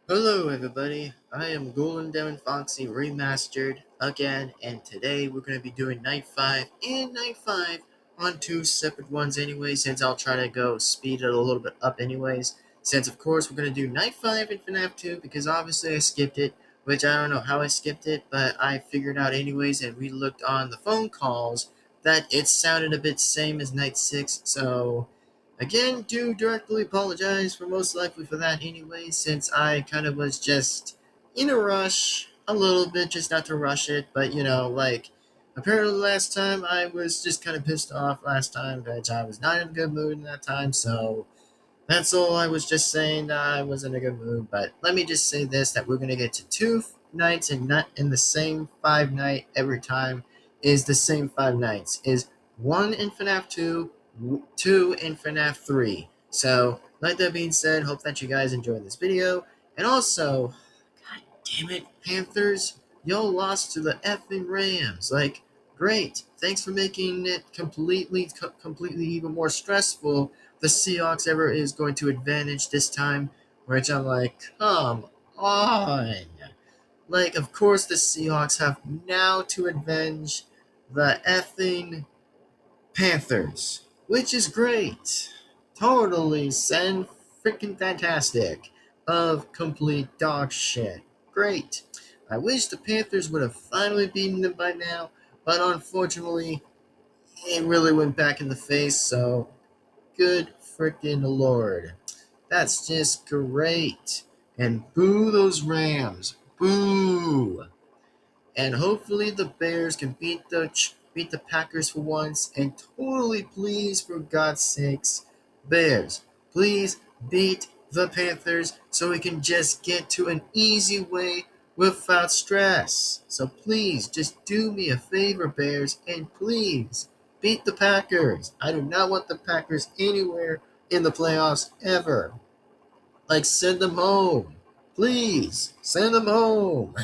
Hello everybody, I am Golden Devin-Foxy Remastered again, and today we're going to be doing Night 5 and Night 5 on two separate ones anyway, since I'll try to go speed it a little bit up anyways, since of course we're going to do Night 5 in FNAF 2, because obviously I skipped it, which I don't know how I skipped it, but I figured out anyways, and we looked on the phone calls that it sounded a bit same as Night 6, so again, do directly apologize for most likely for that anyway, since I kind of was just in a rush a little bit, just not to rush it, but like apparently last time I was just kind of pissed off last time, which I was not in a good mood in that time, so that's all. I was just saying that I was in a good mood, but let me just say this, that we're going to get to two nights and not in the same 5 night every time is the same 5 nights, is one in FNAF 2, two in FNAF 3. So, like that being said, hope that you guys enjoyed this video, and also, god damn it, Panthers, y'all lost to the effing Rams, like, great, thanks for making it completely even more stressful the Seahawks ever is going to advantage this time, which I'm like, come on. Like, of course, the Seahawks have now to avenge the effing Panthers, which is great. Totally send freaking fantastic of complete dog shit. Great. I wish the Panthers would have finally beaten them by now, but unfortunately, it really went back in the face, so good freaking lord. That's just great. And boo those Rams. Boo. And hopefully the Bears can beat the Packers for once. And totally, please, for God's sakes, Bears, please beat the Panthers so we can just get to an easy way without stress. So please, just do me a favor, Bears, and please beat the Packers. I do not want the Packers anywhere in the playoffs ever. Like, send them home. Please, send them home.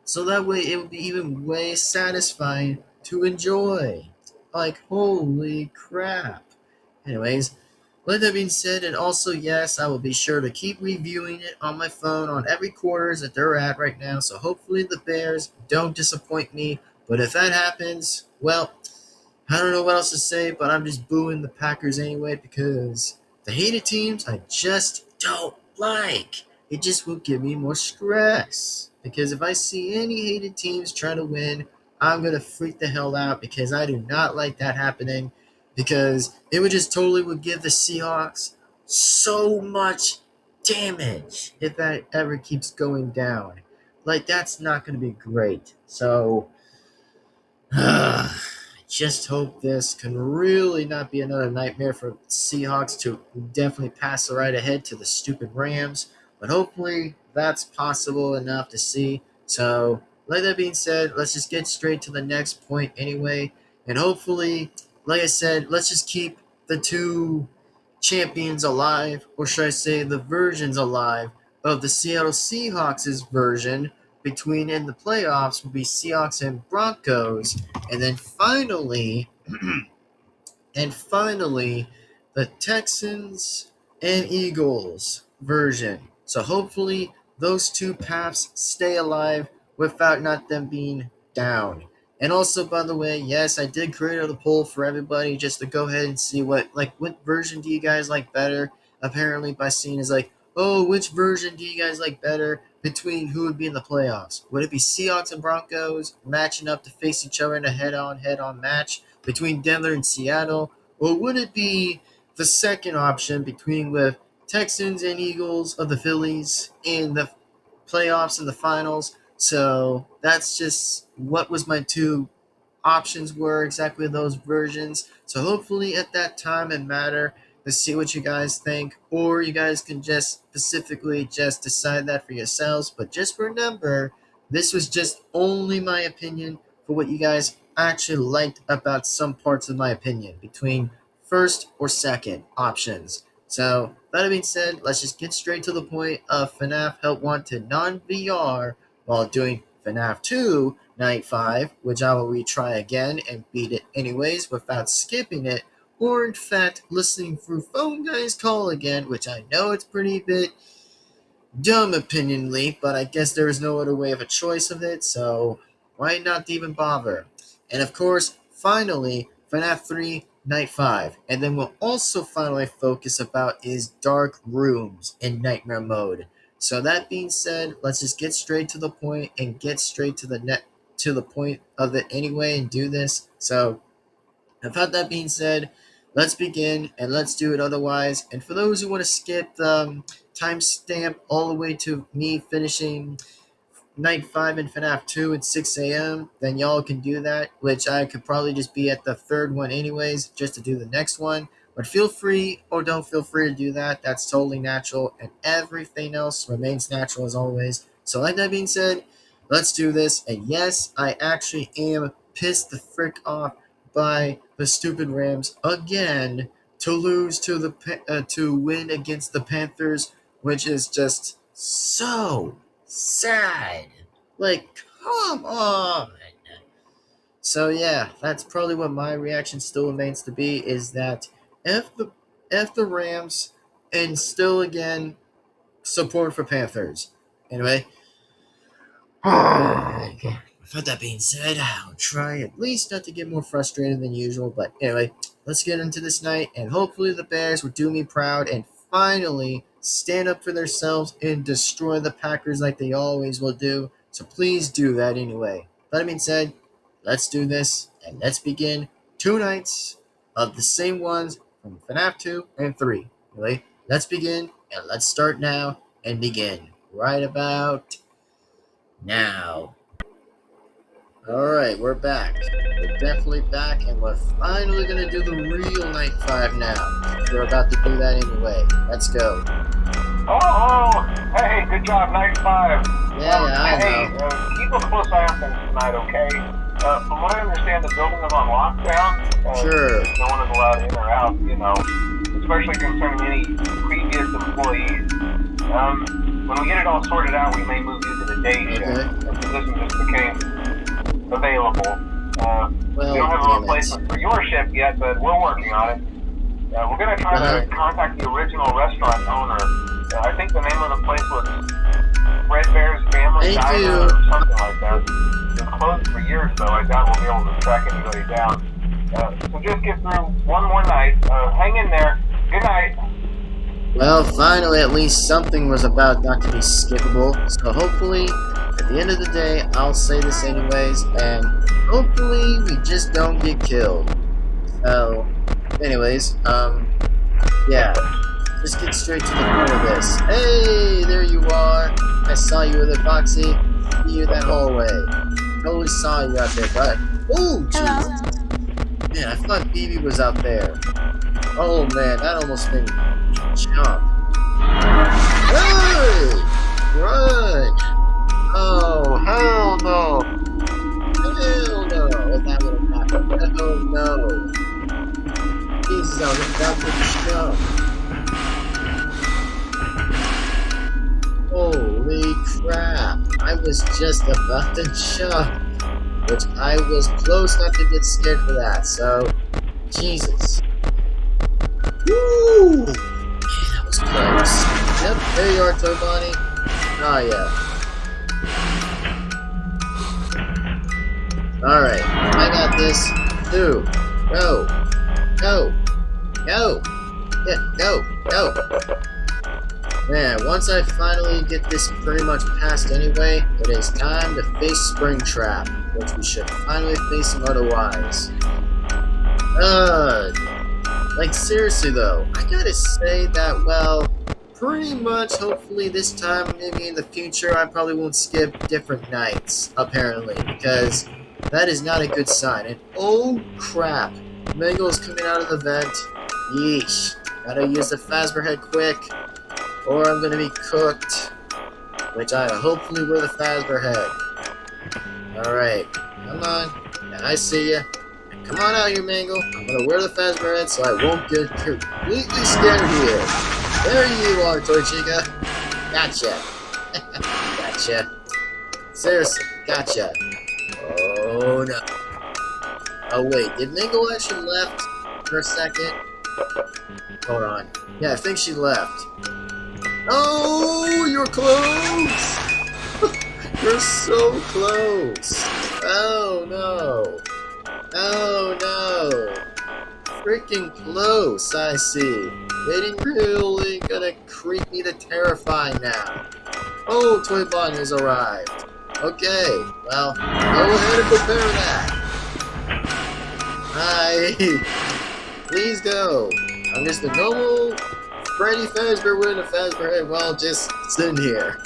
So that way it would be even way satisfying to enjoy. Like, holy crap. Anyways, with that being said, and also, yes, I will be sure to keep reviewing it on my phone on every quarters that they're at right now, so hopefully the Bears don't disappoint me. But if that happens, well, I don't know what else to say, but I'm just booing the Packers anyway, because the hated teams I just don't like. It just will give me more stress. Because if I see any hated teams try to win, I'm going to freak the hell out, because I do not like that happening. Because it would just totally would give the Seahawks so much damage if that ever keeps going down. Like, that's not going to be great. So, I just hope this can really not be another nightmare for Seahawks to definitely pass the right ahead to the stupid Rams. But hopefully that's possible enough to see. So, like that being said, let's just get straight to the next point anyway. And hopefully, like I said, let's just keep the two champions alive, or should I say the versions alive, of the Seattle Seahawks' version between in the playoffs will be Seahawks and Broncos, and then finally, the Texans and Eagles version. So hopefully those two paths stay alive without not them being down. And also, by the way, yes, I did create a poll for everybody just to go ahead and see what version do you guys like better. Apparently, by seeing is like, oh, which version do you guys like better between who would be in the playoffs? Would it be Seahawks and Broncos matching up to face each other in a head-on match between Denver and Seattle, or would it be the second option between with Texans and Eagles of the Phillies in the playoffs and the finals? So that's just what was my two options were, exactly those versions. So hopefully at that time and matter to see what you guys think, or you guys can just specifically just decide that for yourselves. But just remember, this was just only my opinion for what you guys actually liked about some parts of my opinion between first or second options. So that being said, let's just get straight to the point of FNAF Help Wanted non-VR while doing FNAF 2 Night 5, which I will retry again and beat it anyways without skipping it, or in fact listening through Phone Guy's call again, which I know it's pretty bit dumb opinionly, but I guess there is no other way of a choice of it, so why not even bother? And of course, finally, FNAF 3 Night 5. And then we'll also finally focus about is dark rooms in nightmare mode. So that being said, let's just get straight to the point and get straight to the point of it anyway and do this. So without that being said, let's begin and let's do it otherwise. And for those who want to skip the timestamp all the way to me finishing Night 5 in FNAF 2 at 6 a.m., then y'all can do that, which I could probably just be at the third one anyways, just to do the next one. But feel free or don't feel free to do that. That's totally natural, and everything else remains natural as always. So like that being said, let's do this. And yes, I actually am pissed the frick off by the stupid Rams again to lose to win against the Panthers, which is just so sad. Like, come on. So yeah, that's probably what my reaction still remains to be, is that F the Rams and still again support for Panthers. Anyway, with that being said, I'll try at least not to get more frustrated than usual. But anyway, let's get into this night, and hopefully the Bears will do me proud and finally stand up for themselves and destroy the Packers like they always will do. So please do that anyway. That being said, let's do this, and let's begin 2 nights of the same ones from FNAF 2 and 3. Anyway, let's begin, and let's start now and begin right about now. Alright, we're back. We're definitely back, and we're finally gonna do the real Night 5 now. We're about to do that anyway. Let's go. Oh, hey, good job, Night 5. Yeah, I know. Keep a close eye on things tonight, okay? From what I understand, the building is on lockdown. Sure. No one is allowed in or out, especially concerning any previous employees. When we get it all sorted out, we may move you to the day shift. The position just became available. We don't have a replacement for your shift yet, but we're working on it. We're going to try to contact the original restaurant owner. I think the name of the place was Red Bear's Family Diner or something like that. It's been closed for years, though. I doubt we'll be able to track anybody down. So just get through one more night. Hang in there. Good night. Well, finally, at least something was about not to be skippable. So hopefully, at the end of the day, I'll say this anyways, and hopefully we just don't get killed. So, anyways, yeah. Just get straight to the point of this. Hey, there you are. I saw you with it, Foxy. See you in that hallway. Totally saw you out there, but... Oh, jeez. Man, I thought BB was out there. Oh, man, that almost made me jump. Hey! Run! Oh, hell no! Hell no! If that would have happened. Oh, no. Jesus, I was about to jump. Holy crap, I was just about to jump, which I was close not to get scared for that, so, Jesus. Woo! Man, that was close. Yep, there you are, Tobani. Oh, yeah. Alright, I got this. 2. Go. Go. Go. Yeah, go. Go. Man, once I finally get this pretty much passed anyway, it is time to face Springtrap, which we should finally face him otherwise. Like seriously though, I gotta say that, well, pretty much hopefully this time, maybe in the future, I probably won't skip different nights, apparently, because that is not a good sign. And oh crap, Mango's coming out of the vent. Yeesh, gotta use the Phasma head quick, or I'm gonna be cooked, which I hopefully will the Phasma head. Alright, come on, yeah, I see ya. Come on out here, Mango. I'm gonna wear the Phasma head so I won't get completely scared here. There you are, Torchica. Gotcha. Gotcha. Seriously, gotcha. Oh no. Oh wait, did Mango actually left for a second? Hold on. Yeah, I think she left. Oh, you're close! You're so close! Oh no! Oh no! Freaking close, I see. Getting really gonna creep me to terrifying now. Oh, Toy Bonnie has arrived. Okay, well, go ahead and prepare that. Hi. Please go. I'm just a normal Freddy Fazbear with a Fazbear head while just sitting here.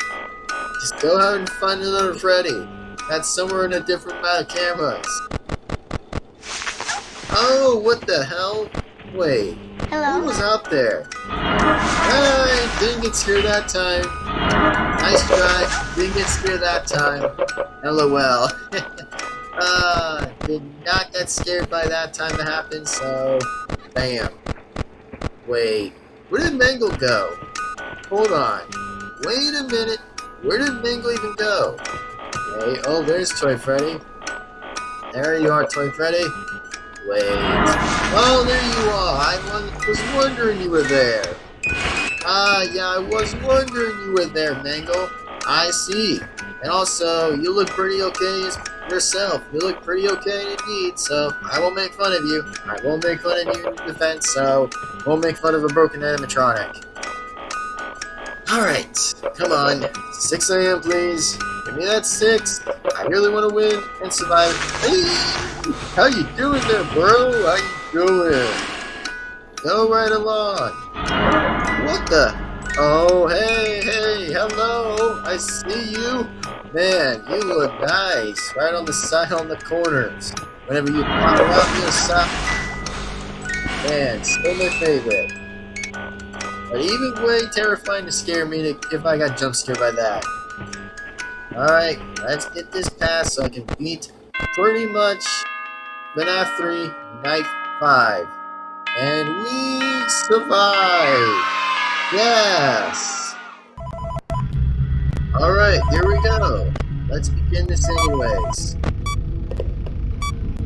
Just go out and find another Freddy. That's somewhere in a different amount of cameras. Oh, what the hell? Wait. Hello? Who was out there? I didn't get scared that time. Nice try. Didn't get scared that time. LOL. Did not get scared by that time to happen, so bam. Wait. Where did Mangle go? Hold on. Wait a minute. Where did Mangle even go? Okay. Oh, there's Toy Freddy. There you are, Toy Freddy. Wait. Oh, there you are. I was wondering you were there. Yeah, I was wondering you were there, Mangle. I see. And also, you look pretty okay yourself. You look pretty okay indeed, so I won't make fun of you. I won't make fun of you in defense, so I won't make fun of a broken animatronic. Alright, come on. 6 a.m. please. Give me that 6. I really want to win and survive. Hey! How you doing there, bro? How you doing? Go right along. What the? Oh, hey, hello. I see you. Man, you look nice. Right on the side, on the corners. Whenever you pop around your side. Man, still my favorite. But even way terrifying to scare me if I got jump scared by that. Alright, let's get this passed so I can beat pretty much FNAF 3 Night 5. And we survive! Yes! Alright, here we go. Let's begin this anyways.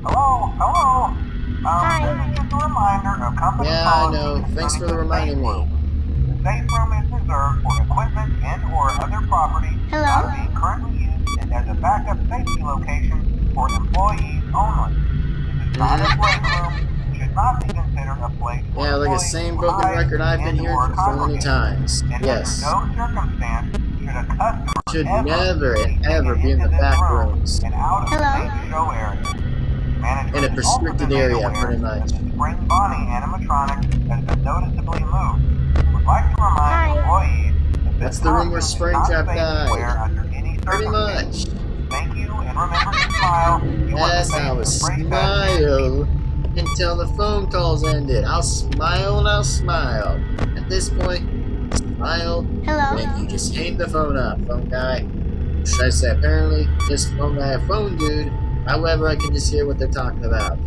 Hello? Hi. This is just a reminder of company Yeah, I know. Thanks for reminding me. The safe room is reserved for equipment and or other property Hello? not being currently used and as a backup safety location for employees only. This is not a playroom. Should not be considered a place for Yeah, like the employees same to broken hide record I've been and hearing or for so many congregate. times. And Yes. under no circumstance should a customer Should ever never be and ever taken be in the into this back room rooms. and out of the Hello? main show area. Management In a is also restricted made area, aware pretty much. that the Spring Bonnie animatronic has been noticeably moved. We would like to remind Hi. employees that That's this the room where costume is not Springtrap safe to wear died. under any Pretty circumstance. much. Thank you, and remember to smile. You are the Yes, face I will of Freddy Fazbear. smile until the phone calls ended. I'll smile and I'll smile. At this point, smile Hello? and you just hang the phone up, phone guy. Should I say apparently, just phone guy, phone dude. However, I can just hear what they're talking about.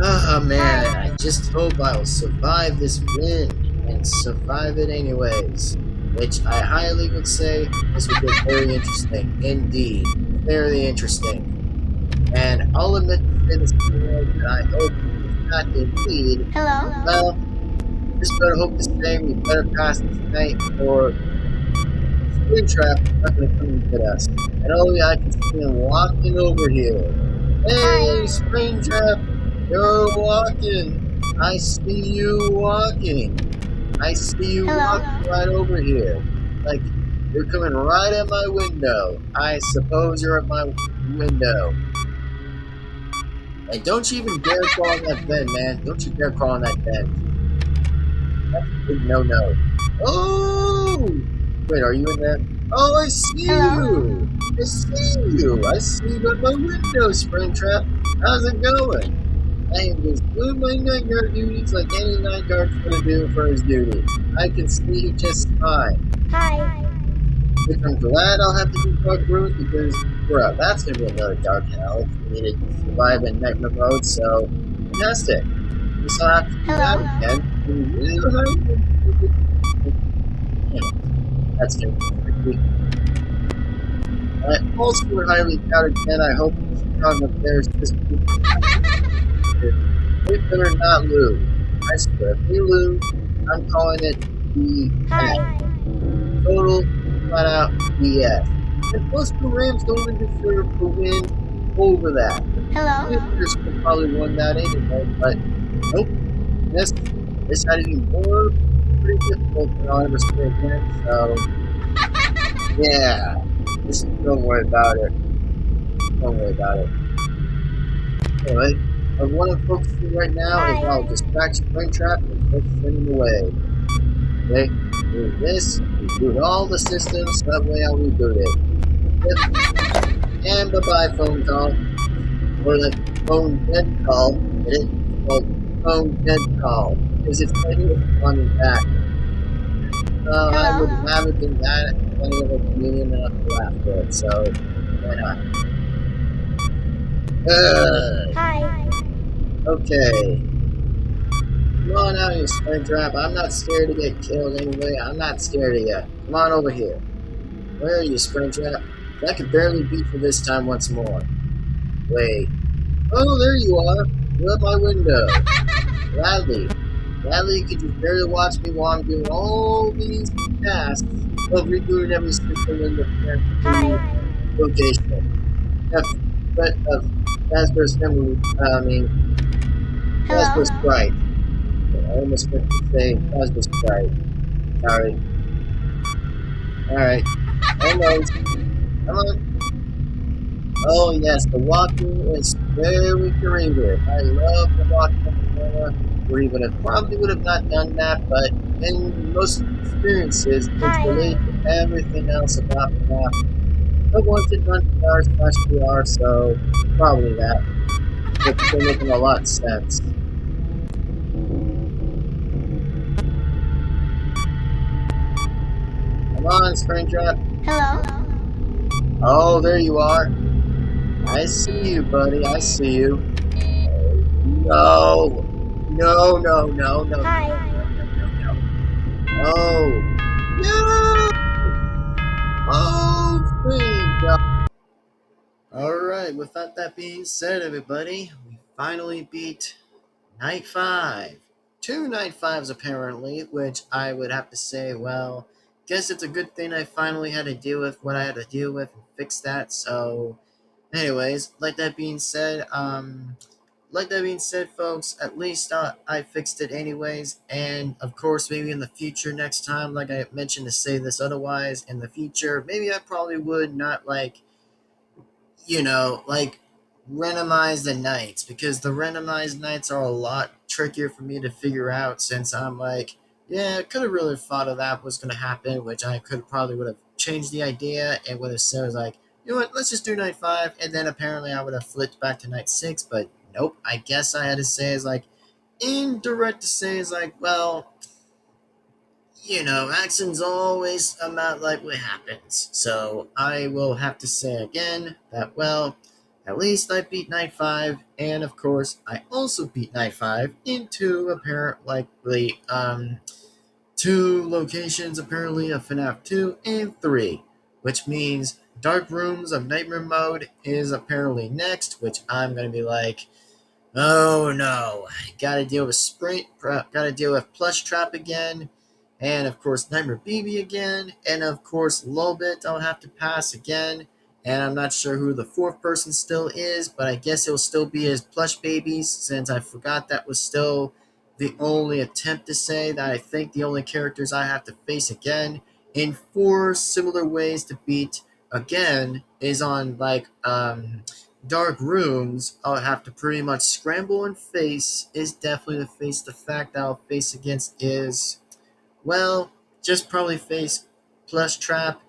Oh man, I just hope I'll survive this win and survive it anyways. Which I highly would say this would be very interesting. Indeed. Very interesting. And I'll admit to this that I hope it's not indeed. Hello? Well, just better hope to say we better pass this night or Springtrap is not gonna come and get us. And oh yeah, I can see him walking over here. Hey, Springtrap, you're walking. I see you walking. I see you Hello? walking right over here. Like, you're coming right at my window. I suppose you're at my window. And don't you even dare crawl in that vent, man. Don't you dare crawl in that vent. That's a big no-no. Oh! Wait, are you in there? Oh, I see Hello? you! I see you! I see you at my window, Springtrap. How's it going? I am just doing my night guard duties like any night guard's gonna do for his duties. I can see you just fine. Hi. Which I'm glad I'll have to do dark rooms because, bro, that's gonna be another dark hell for me to survive in night mode, so fantastic. Guess I'll have to do that again. That's gonna be tricky. I also would highly doubt again, I hope this strong up there is just they better not lose. I swear, if we lose, I'm calling it the Hi. end. total flat out BS. And plus, the Rams don't even deserve to win over that. The Steelers could have probably won that anyway, but nope. This had to be more pretty difficult than I'll ever say again. So yeah, just don't worry about it. Don't worry about it. Anyway, what I'm focusing right now is I'll distract Springtrap and just send him away. Okay, do this, reboot all the systems. That way I'll reboot it. Yep. And bye bye phone call, or like phone dead call. Get it? It's called phone dead call because it's like it's coming back. I would haven't been that funny of a comedian enough to laugh with, so why not? Okay. Come on out, you Springtrap. I'm not scared to get killed anyway. I'm not scared of you. Come on over here. Where are you, Springtrap? I can barely beat you this time once more. Wait. Oh, there you are. You're at my window. Gladly. Gladly, you can just barely watch me while I'm doing all these tasks of rebooting every system in the current location. Of Fazbear's memory, Fazbear's Sprite. I almost meant to say Fazbear's Sprite. Sorry. Alright. Almost. Come on. Oh yes, the walking is very creative. I love the walking on the camera. We probably would have not done that, but in most experiences, it's related to everything else about FNAF. I wanted done PR slash PR, so probably that. It's been making a lot of sense. Come on, Springtrap. Oh, there you are. I see you, buddy. I see you. No. No, no, no, no, no, no, no. Oh. No! Oh, Springtrap. Alright, without that being said, everybody, we finally beat Night 5. Two Night 5s, apparently, which I would have to say, well, guess it's a good thing I finally had to deal with what I had to deal with and fix that, so anyways, like that being said, folks, at least I fixed it anyways, and of course, maybe in the future, next time, like I mentioned to say this otherwise, in the future, maybe I probably would not, like randomize the nights, because the randomized nights are a lot trickier for me to figure out, since I'm like, yeah, I could have really thought of that was going to happen, which I could probably would have changed the idea and would have said, like, you know what, let's just do night 5, and then apparently I would have flipped back to night 6, but nope, I guess I had to say, is like, indirect to say, is like, well, actions always amount like what happens. So I will have to say again that, well, at least I beat Night 5, and of course, I also beat Night 5 in two locations, apparently, of FNAF 2 and 3, which means Dark Rooms of Nightmare Mode is apparently next, which I'm going to be like, oh no, gotta deal with gotta deal with Plush Trap again, and of course Nightmare BB again, and of course Lolbit I'll have to pass again, and I'm not sure who the fourth person still is, but I guess it'll still be his Plush Babies, since I forgot that was still the only attempt to say that I think the only characters I have to face again in four similar ways to beat again is on Dark Rooms. I'll have to pretty much scramble and face is definitely to face the fact that I'll face against is, well, just probably face Plush Trap,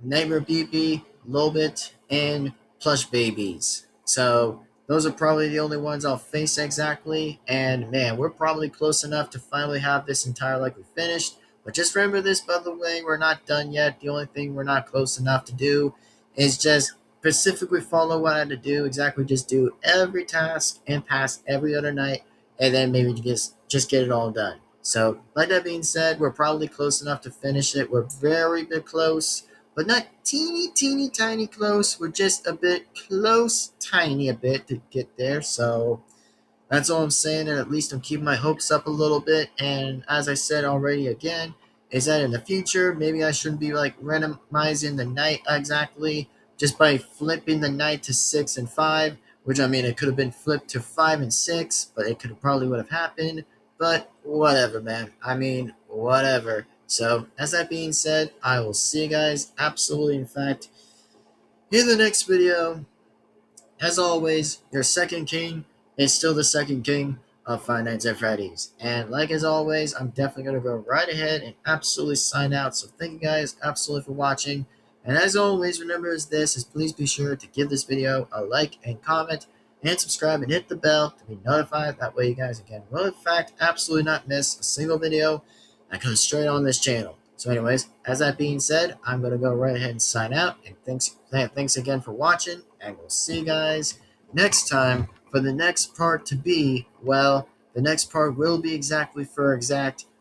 Nightmare BB, Lobit, and Plush Babies. So those are probably the only ones I'll face exactly. And man, we're probably close enough to finally have this entire likely finished. But just remember this, by the way, we're not done yet. The only thing we're not close enough to do is just specifically follow what I had to do. Exactly, just do every task and pass every other night, and then maybe just get it all done. So, like that being said, we're probably close enough to finish it. We're very bit close, but not teeny, teeny, tiny close. We're just a bit close, tiny a bit to get there. So that's all I'm saying, and at least I'm keeping my hopes up a little bit. And as I said already again, is that in the future, maybe I shouldn't be like randomizing the night exactly just by flipping the night to 6 and 5, which I mean, it could have been flipped to 5 and 6, but it could probably would have happened. But whatever, man. I mean, whatever. So, as that being said, I will see you guys absolutely, in fact, in the next video. As always, your second king is still the second king of Five Nights at Freddy's. And like as always, I'm definitely going to go right ahead and absolutely sign out. So thank you guys absolutely for watching. And as always, remember is please be sure to give this video a like and comment and subscribe and hit the bell to be notified. That way you guys, again, will in fact absolutely not miss a single video that comes straight on this channel. So anyways, as that being said, I'm going to go right ahead and sign out. And thanks again for watching. And we'll see you guys next time for the next part to be, well, the next part will be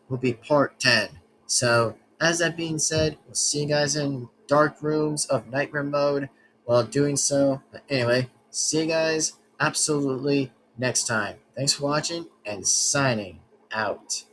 will be part 10. So as that being said, we'll see you guys in dark rooms of nightmare mode while doing so. But anyway, see you guys absolutely next time. Thanks for watching and signing out.